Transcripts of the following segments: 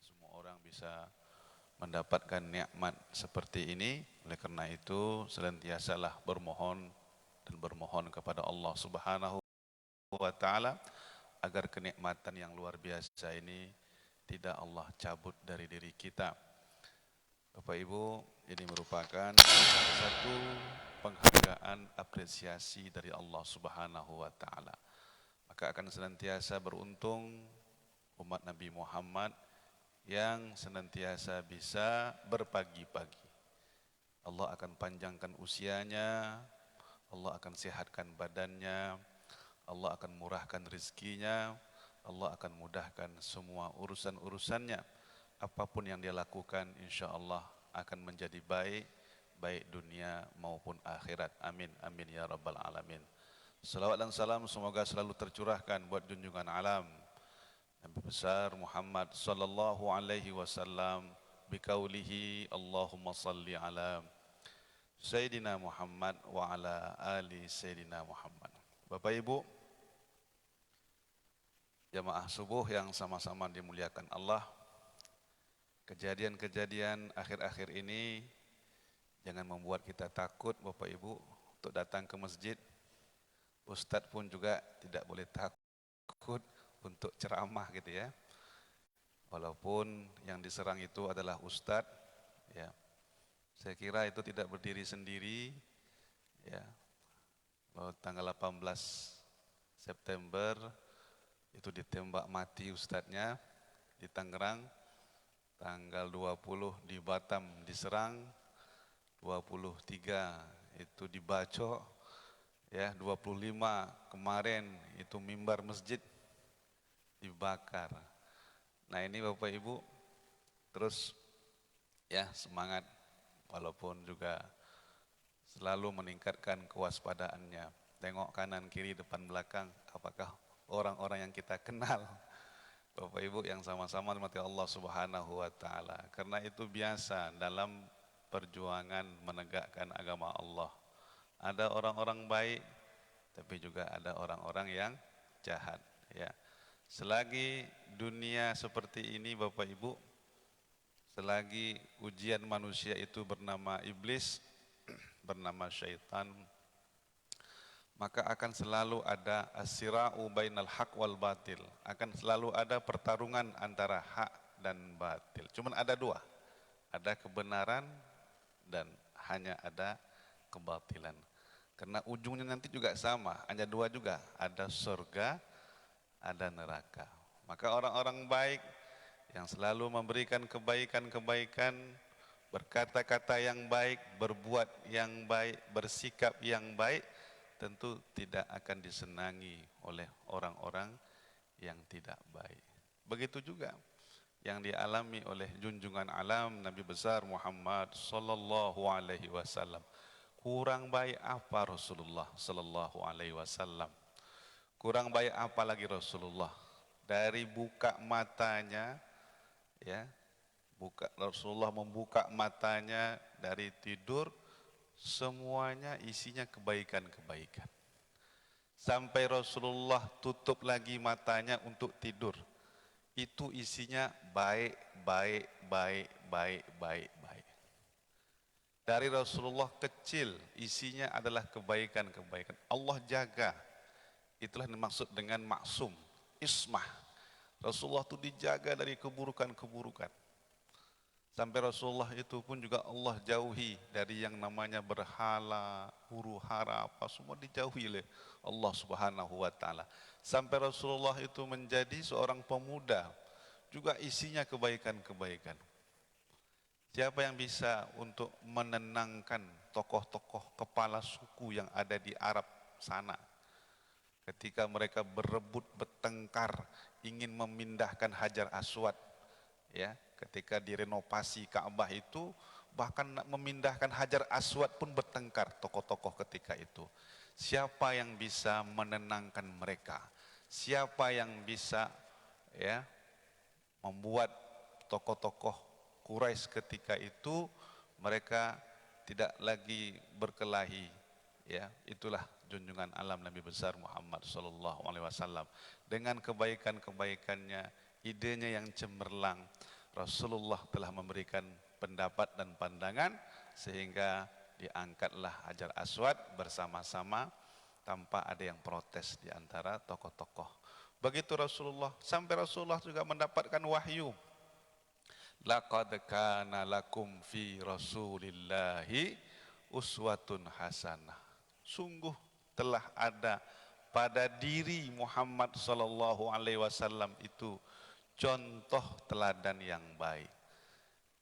semua orang bisa mendapatkan nikmat seperti ini. Oleh karena itu, senantiasalah bermohon dan bermohon kepada Allah Subhanahu wa taala agar kenikmatan yang luar biasa ini tidak Allah cabut dari diri kita. Bapak Ibu, ini merupakan satu penghargaan apresiasi dari Allah Subhanahu wa taala. Maka akan senantiasa beruntung umat Nabi Muhammad yang senantiasa bisa berpagi-pagi. Allah akan panjangkan usianya, Allah akan sehatkan badannya, Allah akan murahkan rizkinya, Allah akan mudahkan semua urusan-urusannya. Apapun yang dia lakukan, insya Allah akan menjadi baik, baik dunia maupun akhirat. Amin, amin ya rabbal alamin. Salawat dan salam semoga selalu tercurahkan buat junjungan alam Nabi besar Muhammad sallallahu alaihi wasallam biqaulihi Allahumma salli ala Sayyidina Muhammad wa ala ali Sayyidina Muhammad. Bapak Ibu, jamaah subuh yang sama-sama dimuliakan Allah, kejadian-kejadian akhir-akhir ini jangan membuat kita takut Bapak Ibu untuk datang ke masjid. Ustadz pun juga tidak boleh takut untuk ceramah gitu ya. Walaupun yang diserang itu adalah ustadz, ya. Saya kira itu tidak berdiri sendiri, ya. Bahwa tanggal 18 September itu ditembak mati ustadznya di Tangerang, tanggal 20 di Batam diserang, 23 itu di Baco, ya, 25 kemarin itu mimbar masjid dibakar. Nah ini Bapak Ibu terus ya semangat, walaupun juga selalu meningkatkan kewaspadaannya. Tengok kanan kiri depan belakang, apakah orang-orang yang kita kenal. Bapak Ibu yang sama-sama dimati Allah Subhanahu wa taala. Karena itu biasa dalam perjuangan menegakkan agama Allah. Ada orang-orang baik, tapi juga ada orang-orang yang jahat, ya. Selagi dunia seperti ini Bapak Ibu, selagi ujian manusia itu bernama iblis, bernama syaitan, maka akan selalu ada as-sira'u bainal haq wal batil. Akan selalu ada pertarungan antara hak dan batil. Cuman ada dua, ada kebenaran dan hanya ada kebatilan. Karena ujungnya nanti juga sama, hanya dua juga, ada surga, ada neraka. Maka orang-orang baik yang selalu memberikan kebaikan-kebaikan, berkata-kata yang baik, berbuat yang baik, bersikap yang baik, tentu tidak akan disenangi oleh orang-orang yang tidak baik. Begitu juga yang dialami oleh junjungan alam Nabi besar Muhammad sallallahu alaihi wasallam. Kurang baik apa Rasulullah sallallahu alaihi wasallam? Kurang baik apa lagi Rasulullah? Dari buka matanya, ya, Rasulullah membuka matanya dari tidur, semuanya isinya kebaikan-kebaikan. Sampai Rasulullah tutup lagi matanya untuk tidur, itu isinya baik, baik, baik, baik, baik, baik. Dari Rasulullah kecil, isinya adalah kebaikan-kebaikan. Allah jaga. Itulah yang dimaksud dengan maksum, ismah. Rasulullah itu dijaga dari keburukan-keburukan. Sampai Rasulullah itu pun juga Allah jauhi dari yang namanya berhala, huru hara, apa semua dijauhi oleh Allah Subhanahu wa taala. Sampai Rasulullah itu menjadi seorang pemuda, juga isinya kebaikan-kebaikan. Siapa yang bisa untuk menenangkan tokoh-tokoh kepala suku yang ada di Arab sana? Ketika mereka berebut, bertengkar, ingin memindahkan Hajar Aswad, ya, ketika direnovasi Ka'bah itu, bahkan memindahkan Hajar Aswad pun bertengkar tokoh-tokoh ketika itu. Siapa yang bisa menenangkan mereka? Siapa yang bisa, ya, membuat tokoh-tokoh Quraisy ketika itu mereka tidak lagi berkelahi, ya. Itulah junjungan alam Nabi besar Muhammad sallallahu alaihi wasallam dengan kebaikan-kebaikannya, idenya yang cemerlang. Rasulullah telah memberikan pendapat dan pandangan sehingga diangkatlah Hajar Aswad bersama-sama tanpa ada yang protes di antara tokoh-tokoh. Begitu Rasulullah, sampai Rasulullah juga mendapatkan wahyu. Laqad kana lakum fi Rasulillahi uswatun hasanah. Sungguh telah ada pada diri Muhammad sallallahu alaihi wasallam itu contoh teladan yang baik.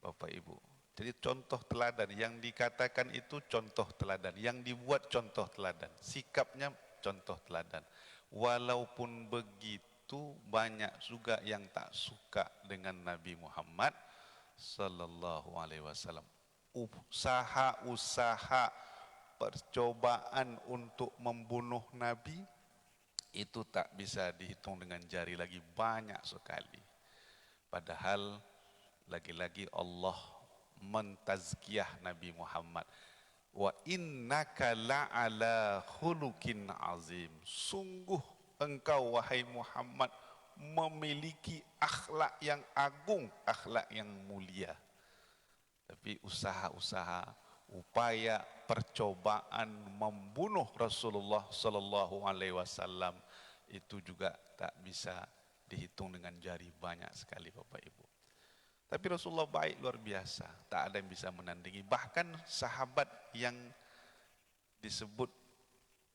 Bapak Ibu, jadi contoh teladan yang dikatakan itu contoh teladan, yang dibuat contoh teladan, sikapnya contoh teladan. Walaupun begitu banyak juga yang tak suka dengan Nabi Muhammad sallallahu alaihi wasallam. Usaha-usaha percobaan untuk membunuh Nabi itu tak bisa dihitung dengan jari lagi, banyak sekali. Padahal lagi-lagi Allah mentazkiyah Nabi Muhammad. Wa innaka la'ala khuluqin azim. Sungguh engkau wahai Muhammad memiliki akhlak yang agung, akhlak yang mulia. Tapi usaha-usaha, upaya percobaan membunuh Rasulullah sallallahu alaihi wasallam itu juga tak bisa dihitung dengan jari, banyak sekali Bapak Ibu. Tapi Rasulullah baik luar biasa, tak ada yang bisa menandingi. Bahkan sahabat yang disebut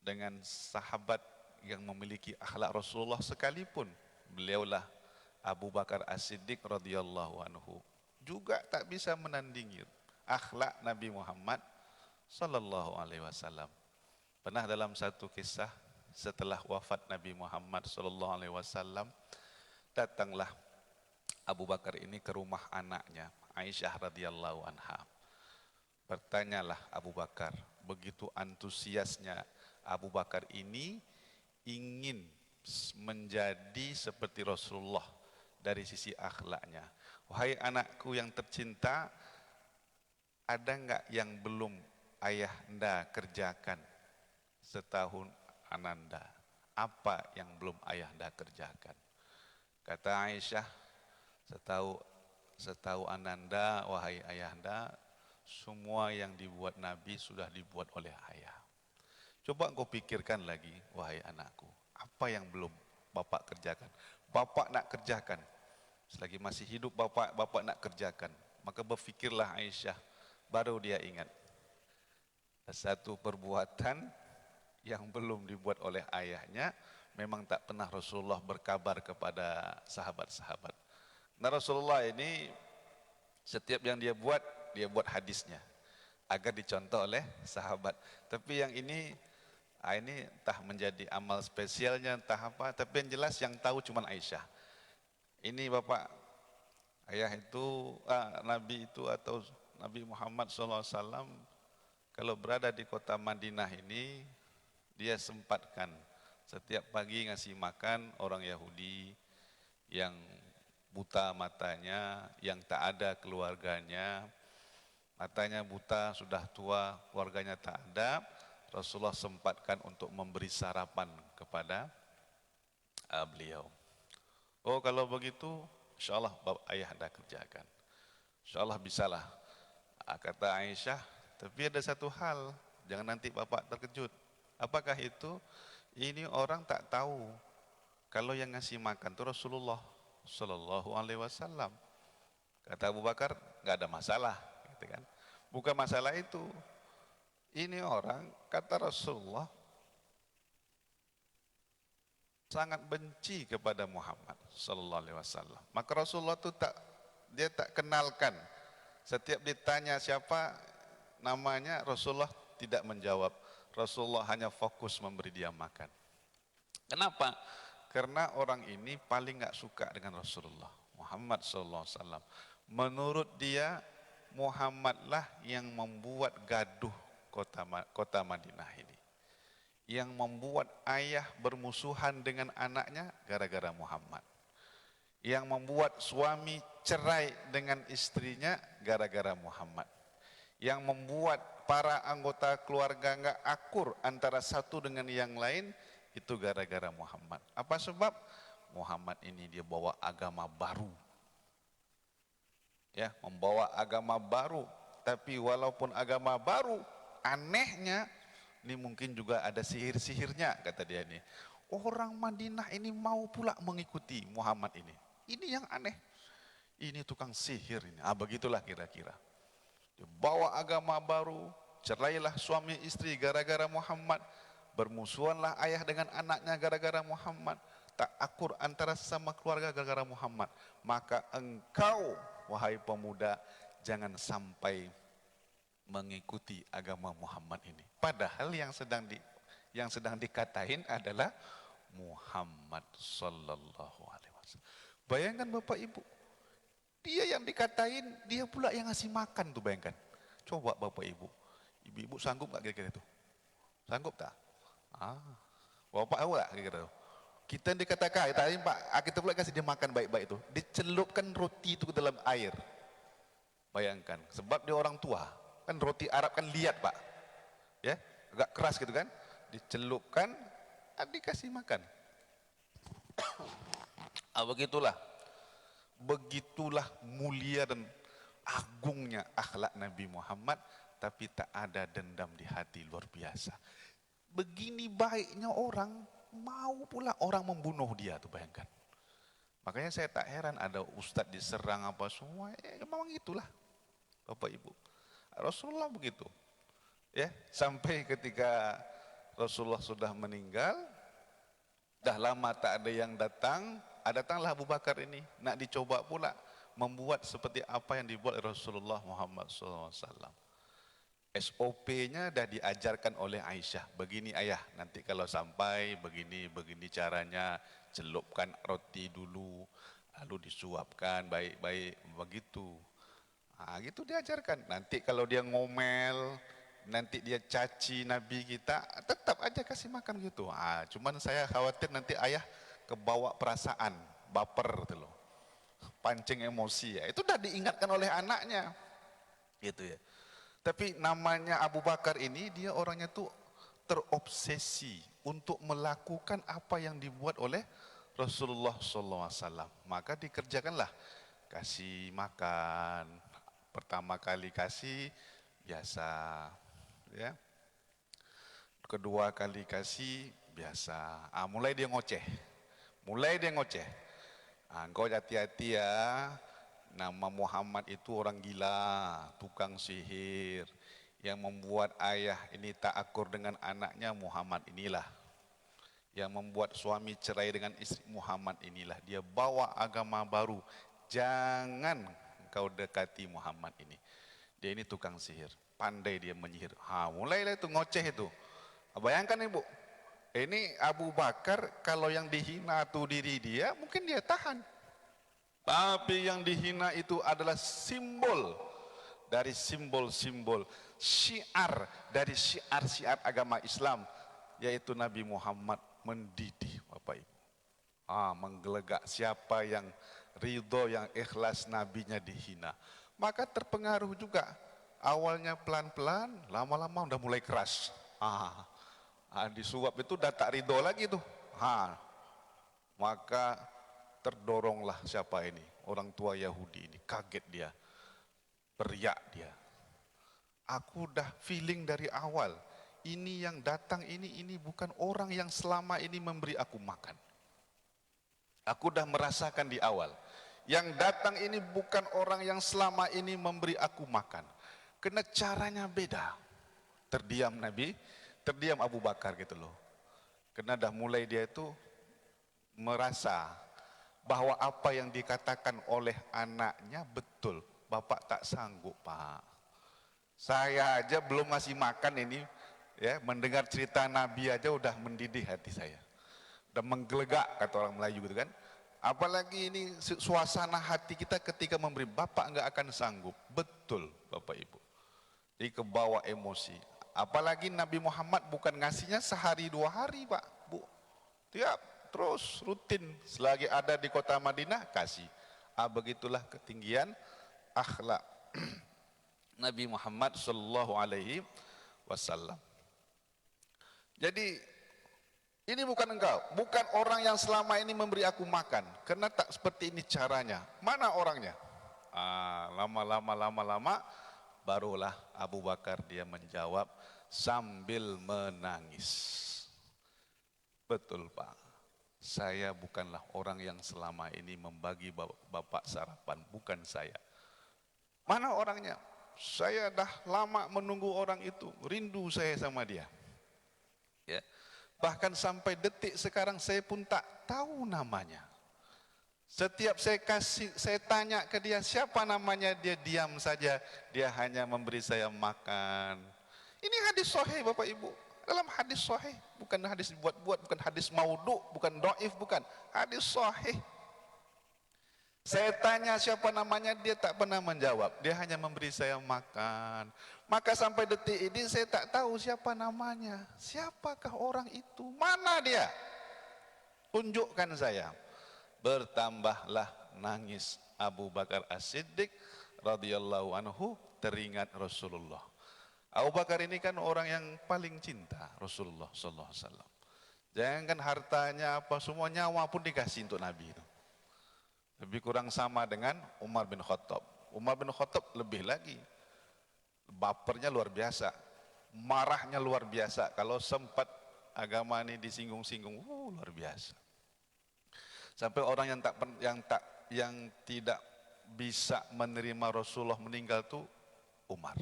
dengan sahabat yang memiliki akhlak Rasulullah sekalipun, beliaulah Abu Bakar As-Siddiq radhiyallahu anhu, juga tak bisa menandingi akhlak Nabi Muhammad sallallahu alaihi wasallam. Pernah dalam satu kisah setelah wafat Nabi Muhammad sallallahu alaihi wasallam, datanglah Abu Bakar ini ke rumah anaknya Aisyah radhiyallahu anha. Bertanyalah Abu Bakar, begitu antusiasnya Abu Bakar ini ingin menjadi seperti Rasulullah dari sisi akhlaknya. Wahai anakku yang tercinta, ada enggak yang belum ayahanda kerjakan setahun ananda? Apa yang belum ayahanda kerjakan? Kata Aisyah, setahu ananda wahai ayahanda, semua yang dibuat Nabi sudah dibuat oleh ayah. Coba engkau pikirkan lagi wahai anakku, apa yang belum bapak kerjakan? Bapak nak kerjakan. Selagi masih hidup bapak nak kerjakan. Maka berfikirlah Aisyah, baru dia ingat satu perbuatan yang belum dibuat oleh ayahnya. Memang tak pernah Rasulullah berkabar kepada sahabat-sahabat. Nah, Rasulullah ini setiap yang dia buat hadisnya agar dicontoh oleh sahabat. Tapi yang ini entah menjadi amal spesialnya entah apa, tapi yang jelas yang tahu cuma Aisyah. Ini bapak ayah itu Nabi itu atau Nabi Muhammad SAW kalau berada di kota Madinah ini, dia sempatkan setiap pagi ngasih makan orang Yahudi yang buta matanya, yang tak ada keluarganya, matanya buta, sudah tua, keluarganya tak ada. Rasulullah sempatkan untuk memberi sarapan kepada beliau. Oh, kalau begitu, insya Allah ayah anda kerjakan. Insya Allah bisalah, kata Aisyah. Tapi ada satu hal, jangan nanti bapak terkejut. Apakah itu? Ini orang tak tahu kalau yang ngasih makan itu Rasulullah sallallahu alaihi wasallam. Kata Abu Bakar, nggak ada masalah, gitu kan? Bukan masalah itu. Ini orang, kata Rasulullah, sangat benci kepada Muhammad sallallahu alaihi wasallam. Maka Rasulullah itu dia tak kenalkan. Setiap ditanya siapa namanya, Rasulullah tidak menjawab. Rasulullah hanya fokus memberi dia makan. Kenapa? Karena orang ini paling nggak suka dengan Rasulullah Muhammad sallallahu alaihi wasallam. Menurut dia, Muhammadlah yang membuat gaduh kota Madinah ini. Yang membuat ayah bermusuhan dengan anaknya gara-gara Muhammad. Yang membuat suami cerai dengan istrinya gara-gara Muhammad. Yang membuat para anggota keluarga enggak akur antara satu dengan yang lain, itu gara-gara Muhammad. Apa sebab? Muhammad ini dia bawa agama baru. ya, membawa agama baru. Tapi walaupun agama baru, anehnya ini mungkin juga ada sihir-sihirnya, kata dia ini. Orang Madinah ini mau pula mengikuti Muhammad ini. Ini yang aneh. Ini tukang sihir ini. Begitulah kira-kira. Dia bawa agama baru, cerailah suami istri gara-gara Muhammad, bermusuhanlah ayah dengan anaknya gara-gara Muhammad, tak akur antara sesama keluarga gara-gara Muhammad. Maka engkau, wahai pemuda, jangan sampai mengikuti agama Muhammad ini. Padahal yang sedang dikatain adalah Muhammad sallallahu alaihi wasallam. Bayangkan Bapak Ibu, dia yang dikatain, dia pula yang ngasih makan tuh, bayangkan. Coba Bapak Ibu, ibu-ibu sanggup gak kira-kira itu? Sanggup tak? Bapak tahu gak kira-kira itu? Kita dikatakan, tadi Pak, kita pula kasih dia makan baik-baik itu. Dicelupkan roti itu ke dalam air. Bayangkan, sebab dia orang tua. Kan roti Arab kan liat Pak. Ya, agak keras gitu kan. Dicelupkan, dikasih makan. Begitulah. Begitulah mulia dan agungnya akhlak Nabi Muhammad, tapi tak ada dendam di hati, luar biasa. Begini baiknya orang, mau pula orang membunuh dia tuh, bayangkan. Makanya saya tak heran ada ustadz diserang apa semua, memang itulah Bapak Ibu. Rasulullah begitu. Ya, sampai ketika Rasulullah sudah meninggal, dah lama tak ada yang datang, datanglah Abu Bakar ini, nak dicoba pula membuat seperti apa yang dibuat Rasulullah Muhammad SAW. SOP-nya dah diajarkan oleh Aisyah. Begini ayah, nanti kalau sampai begini caranya, celupkan roti dulu, lalu disuapkan baik-baik, begitu. Gitu diajarkan. Nanti kalau dia ngomel, nanti dia caci Nabi kita, tetap aja kasih makan gitu. Cuman saya khawatir nanti ayah kebawa perasaan, baper gitu loh. Pancing emosi ya. Itu udah diingatkan oleh anaknya. Gitu ya. Tapi namanya Abu Bakar ini, dia orangnya tuh terobsesi untuk melakukan apa yang dibuat oleh Rasulullah SAW. Maka dikerjakanlah, kasih makan. Pertama kali kasih biasa, ya. Kedua kali kasih biasa. Mulai dia ngoceh. Engkau hati-hati ya. Nama Muhammad itu orang gila, tukang sihir. Yang membuat ayah ini tak akur dengan anaknya, Muhammad inilah. Yang membuat suami cerai dengan istri, Muhammad inilah. Dia bawa agama baru. Jangan kau dekati Muhammad ini. Dia ini tukang sihir, pandai dia menyihir. Mulailah itu ngoceh itu. Bayangkan Ibu, ini Abu Bakar kalau yang dihina itu diri dia, mungkin dia tahan. Tapi yang dihina itu adalah simbol dari simbol-simbol, syiar dari syiar-syiar agama Islam, yaitu Nabi Muhammad mendidih Bapak Ibu. Menggelegak siapa yang ridho, yang ikhlas nabinya dihina. Maka terpengaruh juga. Awalnya pelan-pelan, lama-lama udah mulai keras. Disuap itu udah tak ridho lagi tuh. Maka terdoronglah siapa ini? Orang tua Yahudi ini, kaget dia. Beriak dia. Aku udah feeling dari awal. Ini yang datang ini bukan orang yang selama ini memberi aku makan. Aku udah merasakan di awal. Yang datang ini bukan orang yang selama ini memberi aku makan. Karena caranya beda. Terdiam Nabi, terdiam Abu Bakar gitu loh. Karena dah mulai dia itu merasa bahwa apa yang dikatakan oleh anaknya betul. Bapak tak sanggup Pak. Saya aja belum ngasih makan ini, ya, mendengar cerita Nabi aja udah mendidih hati saya. Udah menggelegak kata orang Melayu gitu kan. Apalagi ini suasana hati kita ketika memberi, Bapak enggak akan sanggup. Betul Bapak Ibu. Jadi kebawa emosi. Apalagi Nabi Muhammad bukan ngasihnya sehari 2 hari Pak, Bu. Tiap terus rutin selagi ada di kota Madinah kasih. Begitulah ketinggian akhlak Nabi Muhammad sallallahu alaihi wasallam. Jadi ini bukan engkau, bukan orang yang selama ini memberi aku makan, karena tak seperti ini caranya. Mana orangnya? Lama-lama barulah Abu Bakar dia menjawab sambil menangis. Betul Pak, saya bukanlah orang yang selama ini membagi bapak sarapan, bukan saya. Mana orangnya? Saya dah lama menunggu orang itu, rindu saya sama dia. Ya. Bahkan sampai detik sekarang saya pun tak tahu namanya. Setiap saya tanya ke dia siapa namanya, dia diam saja. Dia hanya memberi saya makan. Ini hadis sahih Bapak Ibu. Dalam hadis sahih, bukan hadis buat-buat, bukan hadis maudhu, bukan dhaif, bukan. Hadis sahih. Saya tanya siapa namanya, dia tak pernah menjawab. Dia hanya memberi saya makan. Maka sampai detik ini saya tak tahu siapa namanya. Siapakah orang itu? Mana dia? Tunjukkan saya. Bertambahlah nangis Abu Bakar As-Siddiq radhiyallahu anhu, teringat Rasulullah. Abu Bakar ini kan orang yang paling cinta Rasulullah sallallahu alaihi wasallam. Jangan hartanya apa, semua nyawa pun dikasih untuk Nabi itu. Lebih kurang sama dengan Umar bin Khattab. Umar bin Khattab lebih lagi. Bapernya luar biasa. Marahnya luar biasa. Kalau sempat agama ini disinggung-singgung, luar biasa. Sampai orang yang tidak bisa menerima Rasulullah meninggal itu Umar.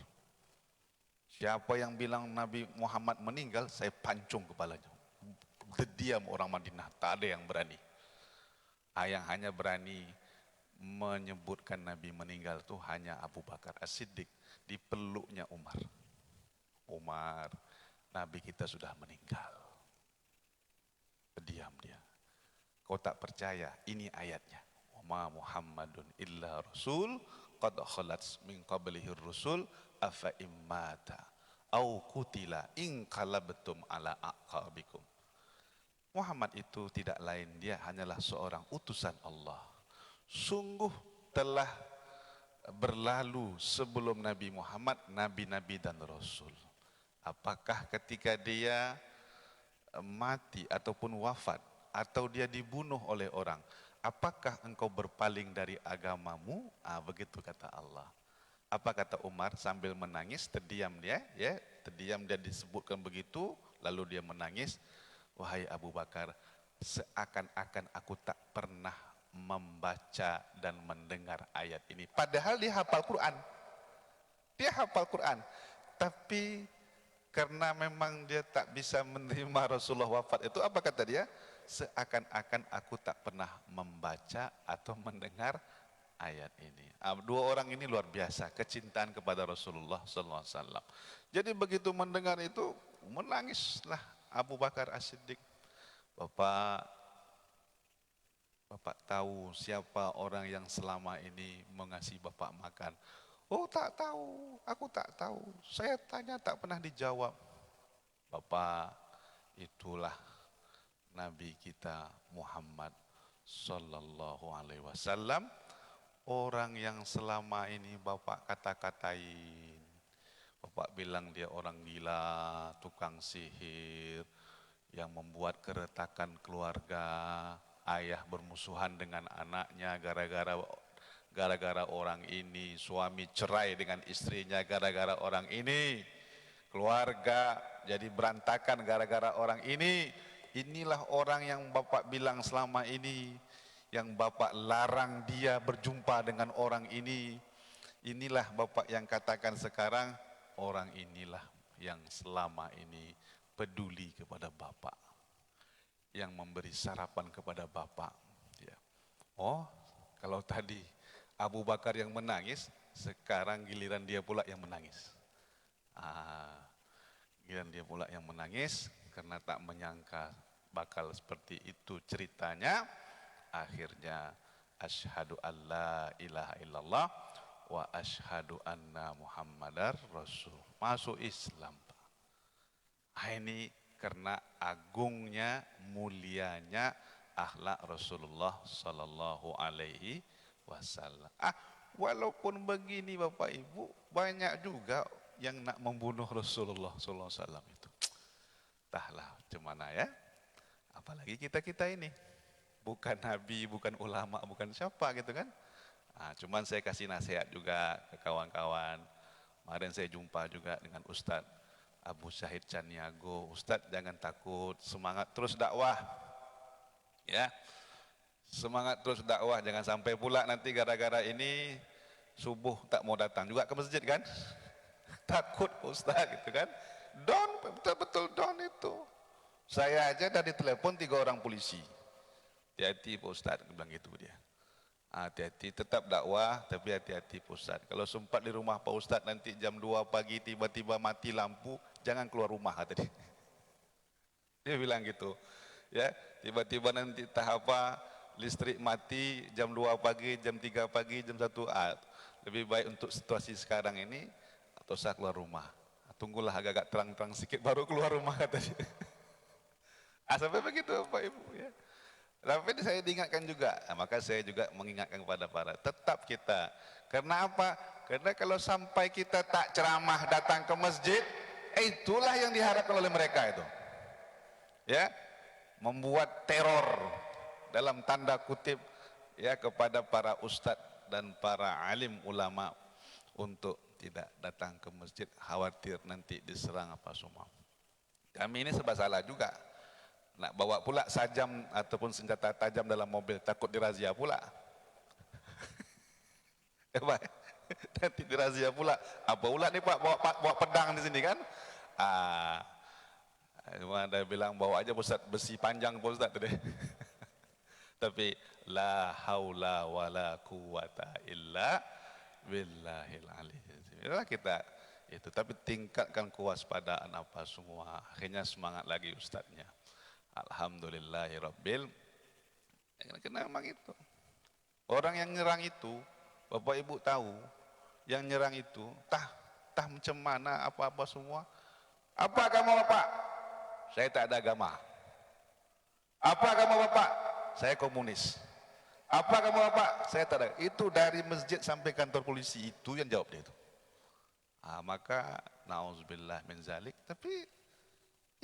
Siapa yang bilang Nabi Muhammad meninggal, saya pancung kepalanya. Diam orang Madinah, tak ada yang berani. Yang hanya berani menyebutkan Nabi meninggal itu hanya Abu Bakar As-Siddiq, di peluknya Umar. Umar, Nabi kita sudah meninggal. Diam dia. Kau tak percaya? Ini ayatnya. Wa ma Muhammadun illa rasul qad khalat min qablihi rusul afa immata au qutila in qalabtum ala aqabikum. Muhammad itu tidak lain, dia hanyalah seorang utusan Allah. Sungguh telah berlalu sebelum Nabi Muhammad nabi-nabi dan rasul. Apakah ketika dia mati ataupun wafat atau dia dibunuh oleh orang, apakah engkau berpaling dari agamamu? Begitu kata Allah. Apa kata Umar sambil menangis, terdiam dia, terdiam dia disebutkan begitu, lalu dia menangis. Wahai Abu Bakar, seakan-akan aku tak pernah membaca dan mendengar ayat ini. Padahal dia hafal Quran. Dia hafal Quran. Tapi karena memang dia tak bisa menerima Rasulullah wafat itu, apa kata dia? Seakan-akan aku tak pernah membaca atau mendengar ayat ini. Dua orang ini luar biasa, kecintaan kepada Rasulullah sallallahu alaihi wasallam. Jadi begitu mendengar itu, menangislah Abu Bakar As-Siddiq. Bapak tahu siapa orang yang selama ini mengasihi Bapak makan? Oh tak tahu, aku tak tahu. Saya tanya tak pernah dijawab. Bapak, itulah Nabi kita Muhammad sallallahu alaihi wasallam. Orang yang selama ini Bapak kata-katain. Bapak bilang dia orang gila, tukang sihir, yang membuat keretakan keluarga, ayah bermusuhan dengan anaknya gara-gara orang ini, suami cerai dengan istrinya gara-gara orang ini, keluarga jadi berantakan gara-gara orang ini. Inilah orang yang Bapak bilang selama ini, yang Bapak larang dia berjumpa dengan orang ini. Inilah Bapak yang katakan sekarang, orang inilah yang selama ini peduli kepada Bapak, yang memberi sarapan kepada Bapak. Ya. Oh, kalau tadi Abu Bakar yang menangis, sekarang giliran dia pula yang menangis. Giliran dia pula yang menangis karena tak menyangka bakal seperti itu ceritanya. Akhirnya asyhadu alla ilaha illallah wa asyhadu anna Muhammadar Rasul. Masuk Islam, Pak. Ini karena agungnya, mulianya akhlak Rasulullah sallallahu alaihi wasallam. Walaupun begini Bapak Ibu, banyak juga yang nak membunuh Rasulullah sallallahu alaihi wasallam itu. Entahlah gimana ya. Apalagi kita ini bukan nabi, bukan ulama, bukan siapa gitu kan. Nah, cuman saya kasih nasihat juga ke kawan-kawan. Kemarin saya jumpa juga dengan Ustadz Abu Syahid Caniago. Ustadz jangan takut, semangat terus dakwah. Ya, semangat terus dakwah, jangan sampai pula nanti gara-gara ini subuh tak mau datang juga ke masjid kan? Takut Ustaz gitu kan? Don, betul-betul don itu. Saya aja dari telepon 3 orang polisi. Hati-hati Pak Ustaz, bilang gitu dia. Hati-hati, tetap dakwah tapi hati-hati Pak Ustaz. Kalau sempat di rumah Pak Ustaz nanti jam 2 pagi tiba-tiba mati lampu, jangan keluar rumah kata dia. Dia bilang gitu. Ya, tiba-tiba nanti apa listrik mati jam 2 pagi, jam 3 pagi, jam 1. Lebih baik untuk situasi sekarang ini atau usah keluar rumah. Tunggulah agak-agak terang-terang sedikit baru keluar rumah kata dia. Sampai begitu Bapak Ibu ya. Tapi saya diingatkan juga, maka saya juga mengingatkan kepada para tetap kita. Karena apa? Karena kalau sampai kita tak ceramah datang ke masjid, itulah yang diharapkan oleh mereka itu. Ya, membuat teror dalam tanda kutip ya kepada para ustadz dan para alim ulama untuk tidak datang ke masjid, khawatir nanti diserang apa semua. Kami ini serba salah juga. Nak bawa pula sajam ataupun senjata tajam dalam mobil, takut dirazia pula. Nanti dirazia pula. Apa pula nih Pak bawa pedang di sini kan? Cuma ada bilang bawa aja Ustaz besi panjang Pak Ustaz tadi. Tapi la haula wala quwata illa billahil aliyyil. Itulah kita itu, tapi tingkatkan kewaspadaan apa semua. Akhirnya semangat lagi ustadznya. Alhamdulillahirabbil. Karena memang itu. Orang yang nyerang itu, Bapak Ibu tahu, yang nyerang itu tah macam mana apa-apa semua. Apa agama Bapak? Saya tak ada agama. Apa agama Bapak? Saya komunis. Apa agama Bapak? Saya tak ada. Itu dari masjid sampai kantor polisi itu yang jawab dia itu. Maka nauzubillah min zalik. Tapi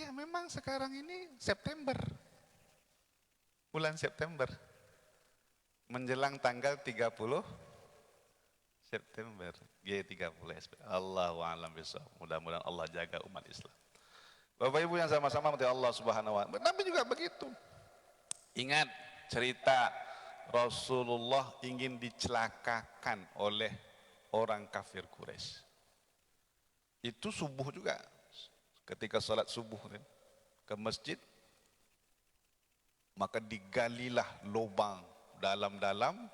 ya memang sekarang ini September. Bulan September. Menjelang tanggal 30 September. G30 Allahu a'lam bishawab. Mudah-mudahan Allah jaga umat Islam. Bapak Ibu yang sama-sama mati Allah Subhanahu wa taala. Tapi juga begitu. Ingat cerita Rasulullah ingin dicelakakan oleh orang kafir Quraisy. Itu subuh juga. Ketika salat subuh ke masjid, maka digalilah lubang dalam-dalam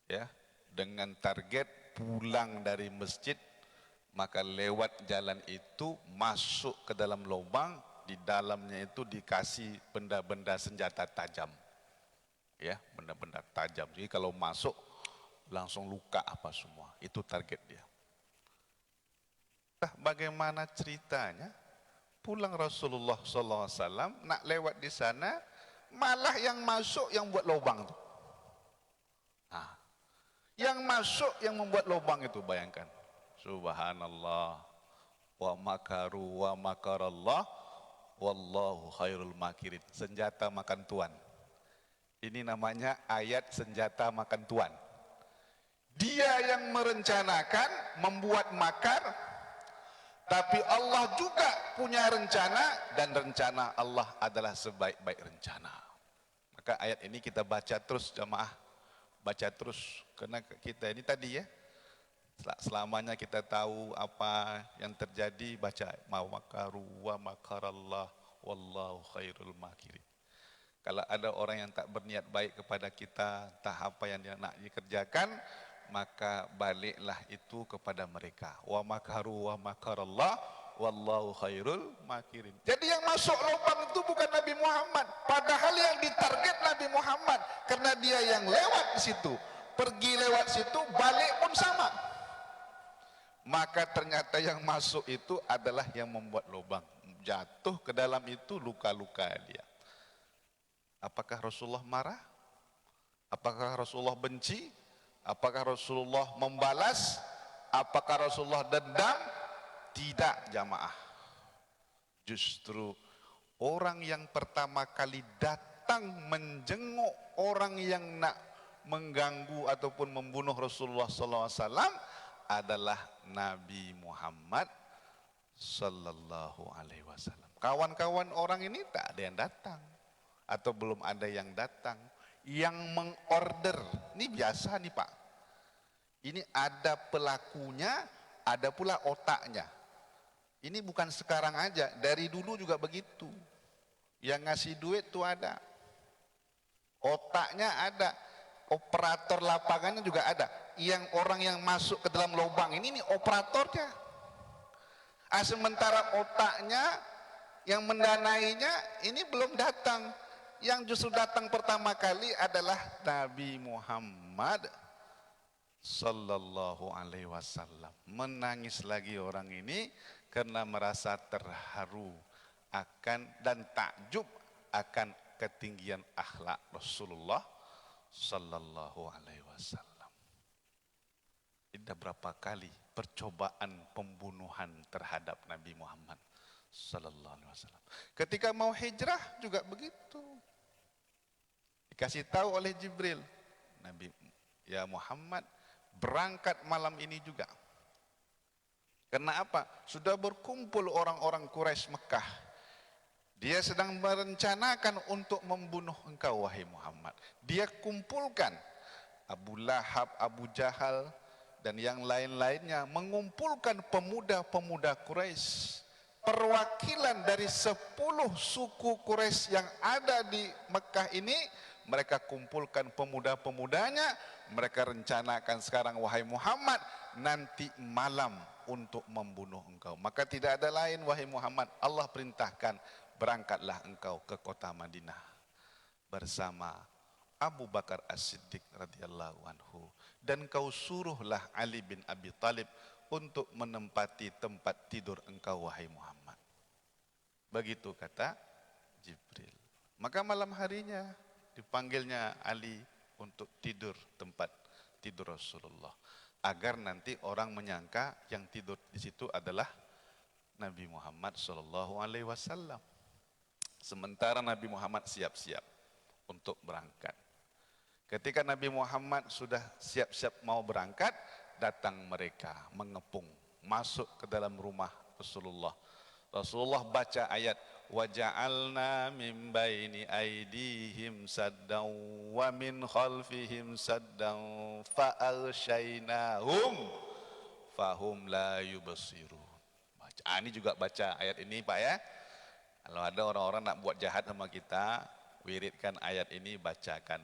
ya, dengan target pulang dari masjid, maka lewat jalan itu masuk ke dalam lubang, di dalamnya itu dikasih benda-benda senjata tajam. Ya, benda-benda tajam. Jadi kalau masuk langsung luka apa semua. Itu target dia. Bagaimana ceritanya? Pulang Rasulullah SAW nak lewat di sana, malah yang masuk yang buat lubang itu. Yang masuk yang membuat lubang itu, bayangkan. Subhanallah. Wa makaru wa makarallah wallahu khairul makirin. Senjata makan tuan. Ini namanya ayat senjata makan tuan. Dia yang merencanakan, membuat makar, tapi Allah juga punya rencana, dan rencana Allah adalah sebaik-baik rencana. Maka ayat ini kita baca terus jamaah, baca terus, karena kita ini tadi ya, selamanya kita tahu apa yang terjadi, baca makaru wa makarallah wallahu khairul makirin. Kalau ada orang yang tak berniat baik kepada kita, entah apa yang dia nak dikerjakan, maka baliklah itu kepada mereka. Wa makaru wa makarallah wallahu khairul makirin. Jadi yang masuk lubang itu bukan Nabi Muhammad, padahal yang ditarget Nabi Muhammad, karena dia yang lewat di situ, pergi lewat situ, balik pun sama. Maka ternyata yang masuk itu adalah yang membuat lubang, jatuh ke dalam itu, luka-luka dia. Apakah Rasulullah marah? Apakah Rasulullah benci? Apakah Rasulullah membalas? Apakah Rasulullah dendam? Tidak jamaah. Justru orang yang pertama kali datang menjenguk orang yang nak mengganggu ataupun membunuh Rasulullah SAW adalah Nabi Muhammad Sallallahu Alaihi Wasallam. Kawan-kawan orang ini tak ada yang datang atau belum ada yang datang. Yang mengorder, ini biasa nih Pak. Ini ada pelakunya, ada pula otaknya. Ini bukan sekarang aja, dari dulu juga begitu. Yang ngasih duit tuh ada, otaknya ada, operator lapangannya juga ada. Yang orang yang masuk ke dalam lubang ini operatornya. Sementara otaknya yang mendanainya ini belum datang. Yang justru datang pertama kali adalah Nabi Muhammad Sallallahu Alaihi Wasallam. Menangis lagi orang ini karena merasa terharu akan dan takjub akan ketinggian akhlak Rasulullah Sallallahu Alaihi Wasallam. Tidak berapa kali percobaan pembunuhan terhadap Nabi Muhammad Sallallahu Alaihi Wasallam. Ketika mau hijrah juga begitu. Dikasih tahu oleh Jibril, Nabi ya Muhammad berangkat malam ini juga. Karena apa? Sudah berkumpul orang-orang Quraisy Mekah. Dia sedang merencanakan untuk membunuh engkau wahai Muhammad. Dia kumpulkan Abu Lahab, Abu Jahal dan yang lain-lainnya, mengumpulkan pemuda-pemuda Quraisy. Perwakilan dari 10 suku Quraisy yang ada di Mekah ini, mereka kumpulkan pemuda-pemudanya, mereka rencanakan sekarang wahai Muhammad, nanti malam untuk membunuh engkau. Maka tidak ada lain wahai Muhammad, Allah perintahkan berangkatlah engkau ke kota Madinah bersama Abu Bakar As-Siddiq radhiyallahu anhu, dan kau suruhlah Ali bin Abi Thalib untuk menempati tempat tidur engkau wahai Muhammad. Begitu kata Jibril. Maka malam harinya dipanggilnya Ali untuk tidur tempat tidur Rasulullah, agar nanti orang menyangka yang tidur di situ adalah Nabi Muhammad Sallallahu Alaihi Wasallam. Sementara Nabi Muhammad siap-siap untuk berangkat. Ketika Nabi Muhammad sudah siap-siap mau berangkat, datang mereka mengepung masuk ke dalam rumah Rasulullah. Rasulullah baca ayat waja'alna min baini aydihim saddan wa min khalfihim saddan fa'alsyainahum fahum la yubsirun. Ini juga baca ayat ini Pak ya. Kalau ada orang-orang nak buat jahat sama kita, wiridkan ayat ini, bacakan.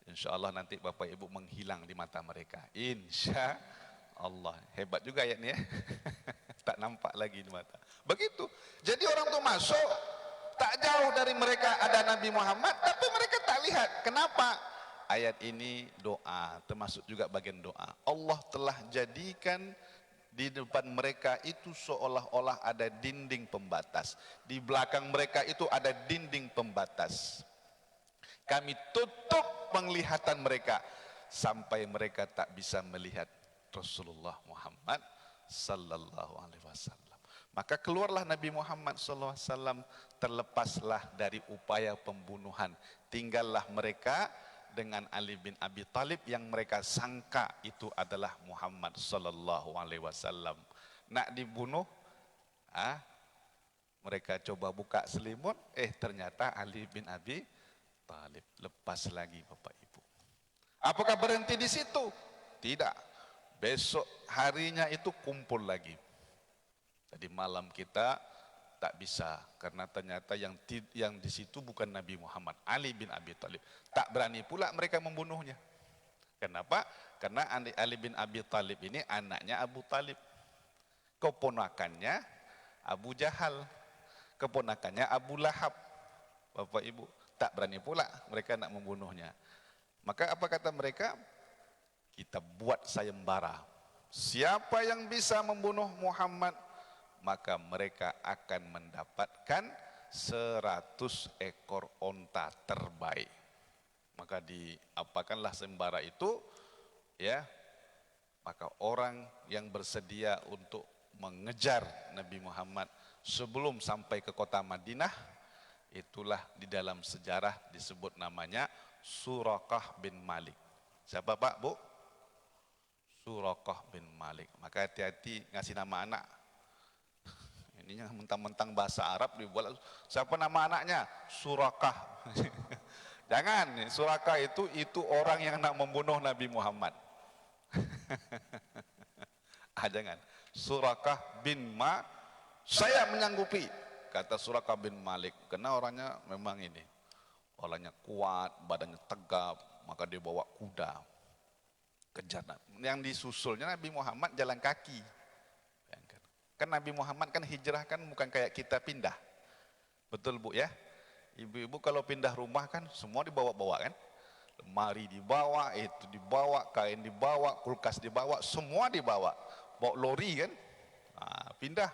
Insya Allah nanti Bapak Ibu menghilang di mata mereka. Insya Allah. Hebat juga ayat ini ya. Tak nampak lagi di mata. Begitu. Jadi orang itu masuk, tak jauh dari mereka ada Nabi Muhammad, tapi mereka tak lihat. Kenapa? Ayat ini doa, termasuk juga bagian doa. Allah telah jadikan di depan mereka itu seolah-olah ada dinding pembatas. Di belakang mereka itu ada dinding pembatas. Kami tutup penglihatan mereka sampai mereka tak bisa melihat Rasulullah Muhammad Sallallahu Alaihi Wasallam. Maka keluarlah Nabi Muhammad Sallallahu Alaihi Wasallam, terlepaslah dari upaya pembunuhan. Tinggallah mereka dengan Ali bin Abi Thalib yang mereka sangka itu adalah Muhammad Sallallahu Alaihi Wasallam. Nak dibunuh, mereka coba buka selimut, ternyata Ali bin Abi Thalib. Lepas lagi Bapak Ibu. Apakah berhenti di situ? Tidak. Besok harinya itu kumpul lagi. Jadi malam kita tak bisa, karena ternyata yang di situ bukan Nabi Muhammad, Ali bin Abi Thalib. Tak berani pula mereka membunuhnya. Kenapa? Karena Ali bin Abi Thalib ini anaknya Abu Thalib, keponakannya Abu Jahal, keponakannya Abu Lahab. Bapak Ibu, tak berani pula mereka nak membunuhnya. Maka apa kata mereka? Kita buat sayembara. Siapa yang bisa membunuh Muhammad, maka mereka akan mendapatkan 100 ekor onta terbaik. Maka diapakanlah sayembara itu, ya. Maka orang yang bersedia untuk mengejar Nabi Muhammad sebelum sampai ke kota Madinah, itulah di dalam sejarah disebut namanya Suraqah bin Malik. Siapa Pak, Bu? Suraqah bin Malik. Maka hati-hati ngasih nama anak. Ininya mentang-mentang bahasa Arab dibuat. Siapa nama anaknya? Suraqah. Jangan, Suraqah itu orang yang nak membunuh Nabi Muhammad. Jangan. Suraqah bin saya menyanggupi, kata Suraqah bin Malik. Karena orangnya memang ini. Orangnya kuat, badannya tegap, maka dia bawa kuda. Kejar. Yang disusulnya Nabi Muhammad jalan kaki. Kan Nabi Muhammad kan hijrah kan bukan kayak kita pindah. Betul Bu ya? Ibu-ibu kalau pindah rumah kan semua dibawa-bawa kan? Lemari dibawa, itu dibawa, kain dibawa, kulkas dibawa, semua dibawa. Bawa lori kan? Nah, pindah.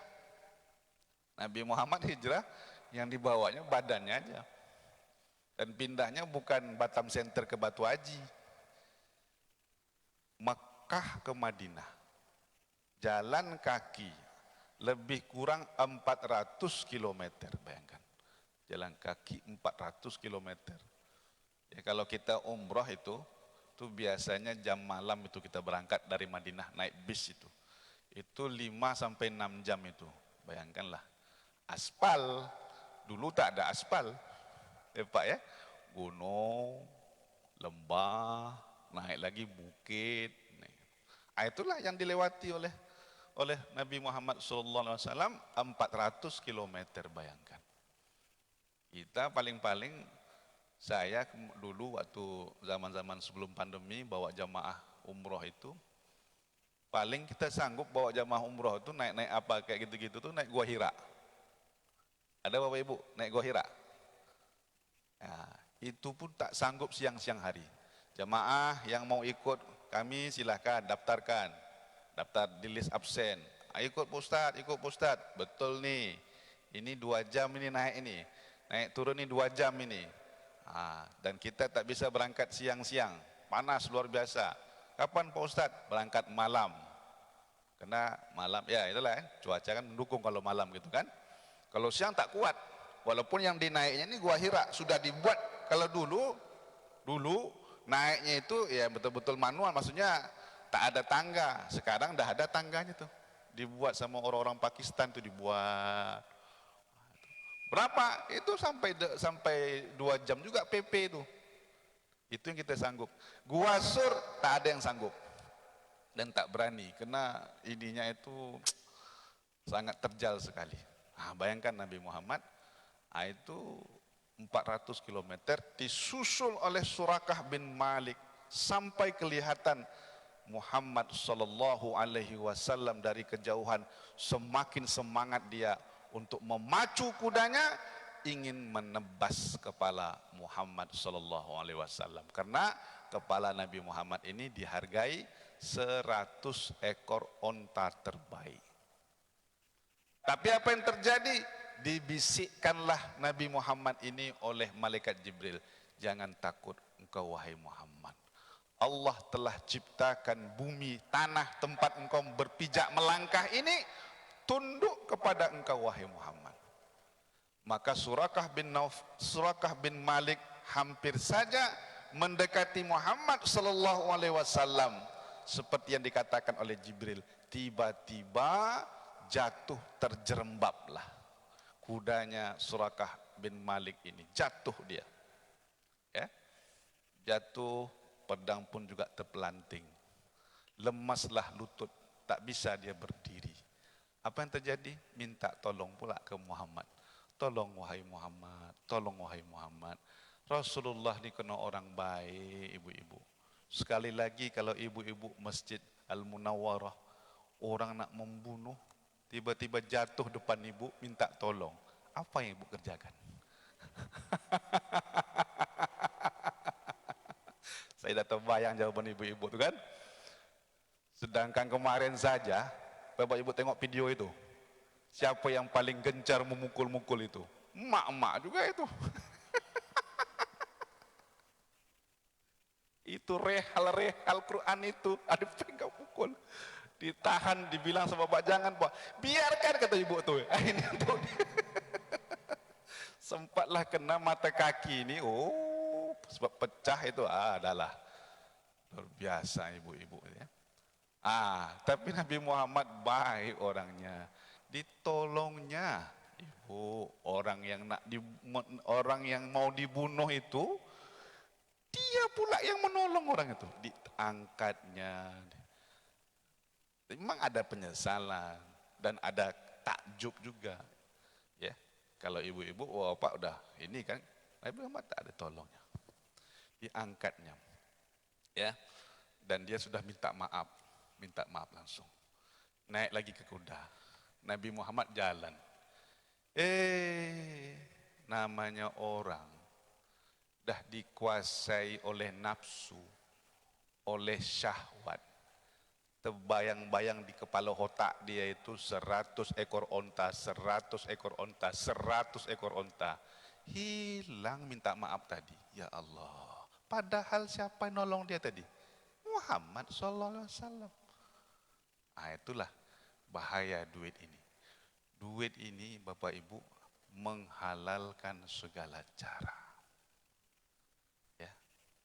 Nabi Muhammad hijrah yang dibawanya badannya aja. Dan pindahnya bukan Batam Center ke Batu Haji. Mekah ke Madinah. Jalan kaki. Lebih kurang 400 km, bayangkan. Jalan kaki 400 km. Ya, kalau kita umroh itu biasanya jam malam itu kita berangkat dari Madinah naik bis itu. Itu 5 sampai 6 jam itu. Bayangkanlah. Aspal, dulu tak ada aspal. Pak ya, gunung, lembah, naik lagi bukit. Nah, itulah yang dilewati oleh Nabi Muhammad SAW 400 km, bayangkan. Kita paling-paling, saya dulu waktu zaman-zaman sebelum pandemi bawa jamaah umroh itu, paling kita sanggup bawa jamaah umroh itu naik-naik apa kayak gitu-gitu tuh naik Gua Hira. Ada Bapak Ibu naik Gua Hira? Nah, itu pun tak sanggup siang-siang hari. Jamaah yang mau ikut kami silahkan daftarkan. Daftar di list absen. Ikut Ustadz, ikut Ustadz. Betul nih. Ini 2 jam ini naik ini. Naik turun ini 2 jam ini. Dan kita tak bisa berangkat siang-siang. Panas luar biasa. Kapan Pak Ustadz? Berangkat malam. Karena malam, ya itulah ya. Cuaca kan mendukung kalau malam gitu kan. Kalau siang tak kuat. Walaupun yang dinaiknya ini Gua Hira. Sudah dibuat. Kalau dulu naiknya itu ya betul-betul manual. Maksudnya tak ada tangga, sekarang dah ada tangganya tuh. Dibuat sama orang-orang Pakistan tuh dibuat. Berapa? Itu sampai 2 jam juga PP itu. Itu yang kita sanggup. Gua Sur tak ada yang sanggup. Dan tak berani karena ininya itu sangat terjal sekali. Bayangkan Nabi Muhammad itu 400 km disusul oleh Suraqah bin Malik sampai kelihatan Muhammad sallallahu alaihi wasallam dari kejauhan. Semakin semangat dia untuk memacu kudanya ingin menebas kepala Muhammad sallallahu alaihi wasallam, karena kepala Nabi Muhammad ini dihargai 100 ekor onta terbaik. Tapi apa yang terjadi? Dibisikkanlah Nabi Muhammad ini oleh malaikat Jibril, jangan takut engkau wahai Muhammad, Allah telah ciptakan bumi, tanah tempat engkau berpijak melangkah ini tunduk kepada engkau wahai Muhammad. Maka Suraqah bin Malik hampir saja mendekati Muhammad sallallahu alaihi wasallam seperti yang dikatakan oleh Jibril. Tiba-tiba jatuh, terjerembablah kudanya Suraqah bin Malik ini, jatuh dia. Ya. Jatuh, pedang pun juga terpelanting. Lemaslah lutut, tak bisa dia berdiri. Apa yang terjadi? Minta tolong pula ke Muhammad. Tolong wahai Muhammad, tolong wahai Muhammad. Rasulullah ni kena orang baik, ibu-ibu. Sekali lagi kalau ibu-ibu Masjid Al-Munawwarah, orang nak membunuh, tiba-tiba jatuh depan ibu, minta tolong. Apa yang ibu kerjakan? Saya dah terbayang jawaban ibu-ibu itu kan. Sedangkan kemarin saja, Bapak Ibu tengok video itu. Siapa yang paling gencar memukul-mukul itu? Emak-emak juga itu. Itu rehal Quran itu, ada pegang pukul. Ditahan, dibilang sama Bapak, jangan Pak. Biarkan kata ibu tuh. Ini tuh. Sempatlah kena mata kaki ini, sebab pecah itu, adalah luar biasa ibu-ibu ya. Tapi Nabi Muhammad baik orangnya, ditolongnya ibu. Orang yang mau dibunuh itu, dia pula yang menolong orang itu, diangkatnya. Memang ada penyesalan dan ada takjub juga, ya. Kalau ibu-ibu, Pak udah ini kan, Nabi Muhammad tak ada tolongnya, diangkatnya, ya. Dan dia sudah minta maaf langsung. Naik lagi ke kuda. Nabi Muhammad jalan. Namanya orang dah dikuasai oleh nafsu, oleh syahwat. Terbayang-bayang di kepala otak dia itu 100 ekor onta, 100 ekor onta, 100 ekor onta. Hilang minta maaf tadi. Ya Allah. Padahal siapa yang nolong dia tadi? Muhammad SAW. Itulah bahaya duit ini. Duit ini Bapak Ibu menghalalkan segala cara. Ya,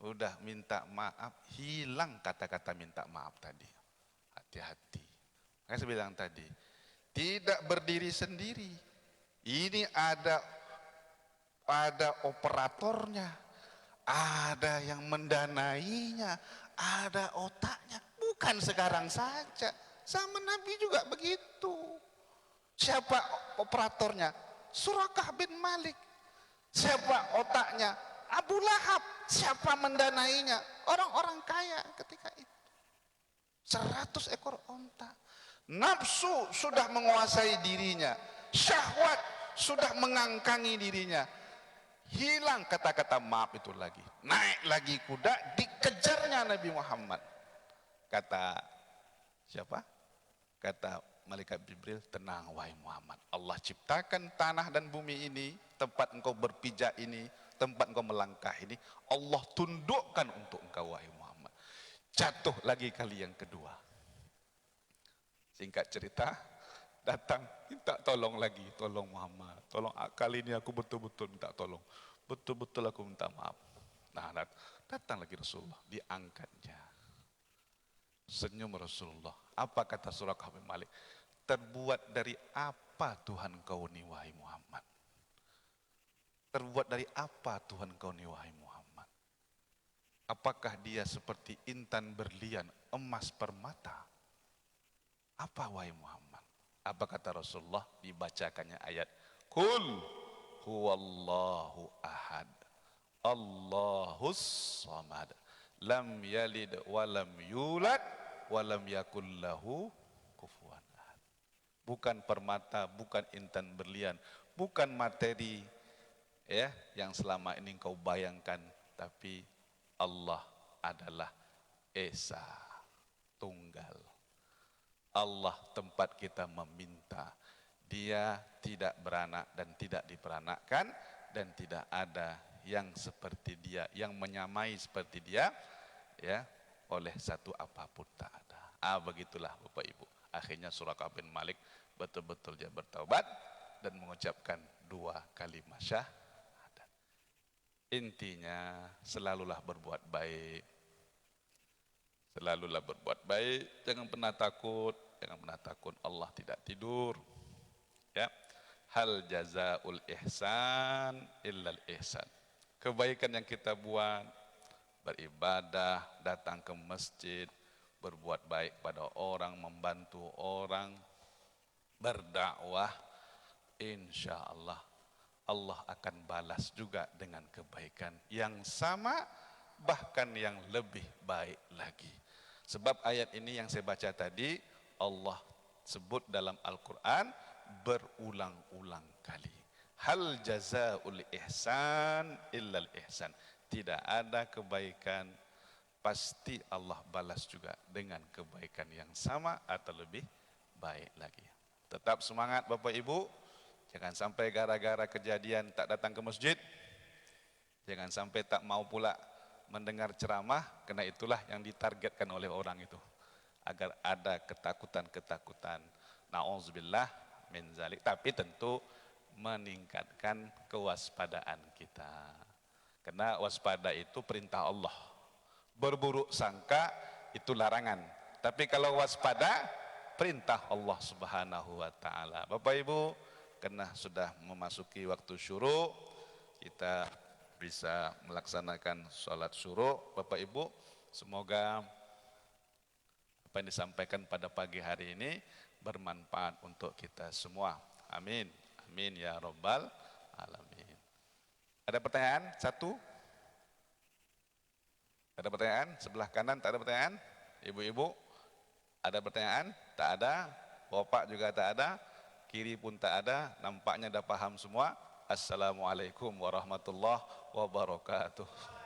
udah minta maaf, hilang kata-kata minta maaf tadi. Hati-hati. Makanya saya bilang tadi, tidak berdiri sendiri. Ini ada operatornya, ada yang mendanainya, ada otaknya. Bukan sekarang saja. Sama Nabi juga begitu. Siapa operatornya? Surakah bin Malik. Siapa otaknya? Abu Lahab. Siapa mendanainya? Orang-orang kaya ketika itu. 100 ekor onta. Nafsu sudah menguasai dirinya. Syahwat sudah mengangkangi dirinya. Hilang kata-kata maaf itu lagi. Naik lagi kuda, dikejarnya Nabi Muhammad. Kata siapa? Kata malaikat Jibril, tenang wahai Muhammad. Allah ciptakan tanah dan bumi ini, tempat engkau berpijak ini, tempat engkau melangkah ini, Allah tundukkan untuk engkau wahai Muhammad. Jatuh lagi kali yang kedua. Singkat cerita, datang minta tolong lagi, tolong Muhammad, tolong kali ini aku betul-betul minta tolong, betul-betul aku minta maaf. Nah, datang lagi Rasulullah, diangkatnya. Senyum Rasulullah. Apa kata Surakah bin Malik? Terbuat dari apa Tuhan kau ni wahai Muhammad? Terbuat dari apa Tuhan kau ni wahai Muhammad? Apakah dia seperti intan berlian, emas permata? Apa wahai Muhammad? Apa kata Rasulullah? Dibacakannya ayat, Qul huwallahu ahad, Allahus samad, lam yalid walam yulad, walam yakul lahu kufuwan ahad. Bukan permata, bukan intan berlian, bukan materi ya yang selama ini kau bayangkan, tapi Allah adalah Esa, tunggal. Allah tempat kita meminta. Dia tidak beranak dan tidak diperanakkan, dan tidak ada yang seperti dia, yang menyamai seperti dia, ya, oleh satu apapun tak ada. Begitulah Bapak Ibu. Akhirnya Surakah bin Malik betul-betul dia bertaubat dan mengucapkan 2 kalimat syahadat. Intinya selalulah berbuat baik. Selalulah berbuat baik, jangan pernah takut, jangan pernah takut Allah tidak tidur. Ya. Hal jazaul ihsan illal ihsan. Kebaikan yang kita buat, beribadah, datang ke masjid, berbuat baik pada orang, membantu orang, berdakwah, insya Allah Allah akan balas juga dengan kebaikan yang sama, bahkan yang lebih baik lagi. Sebab ayat ini yang saya baca tadi, Allah sebut dalam Al-Quran berulang-ulang kali. Hal jazaul ihsan illal ihsan. Tidak ada kebaikan, pasti Allah balas juga dengan kebaikan yang sama atau lebih baik lagi. Tetap semangat Bapak Ibu. Jangan sampai gara-gara kejadian tak datang ke masjid. Jangan sampai tak mau pula mendengar ceramah, karena itulah yang ditargetkan oleh orang itu. Agar ada ketakutan-ketakutan. Na'udzubillah min zalik. Tapi tentu meningkatkan kewaspadaan kita. Karena waspada itu perintah Allah. Berburuk sangka itu larangan. Tapi kalau waspada, perintah Allah Subhanahu wa taala. Bapak Ibu, karena sudah memasuki waktu syuruk, kita bisa melaksanakan sholat syuruk. Bapak Ibu, semoga apa yang disampaikan pada pagi hari ini bermanfaat untuk kita semua. Amin. Amin ya rabbal alamin. Ada pertanyaan? Satu? Ada pertanyaan? Sebelah kanan tak ada pertanyaan? Ibu-ibu, ada pertanyaan? Tak ada. Bapak juga tak ada. Kiri pun tak ada. Nampaknya dah paham semua. Assalamualaikum warahmatullahi wabarakatuh.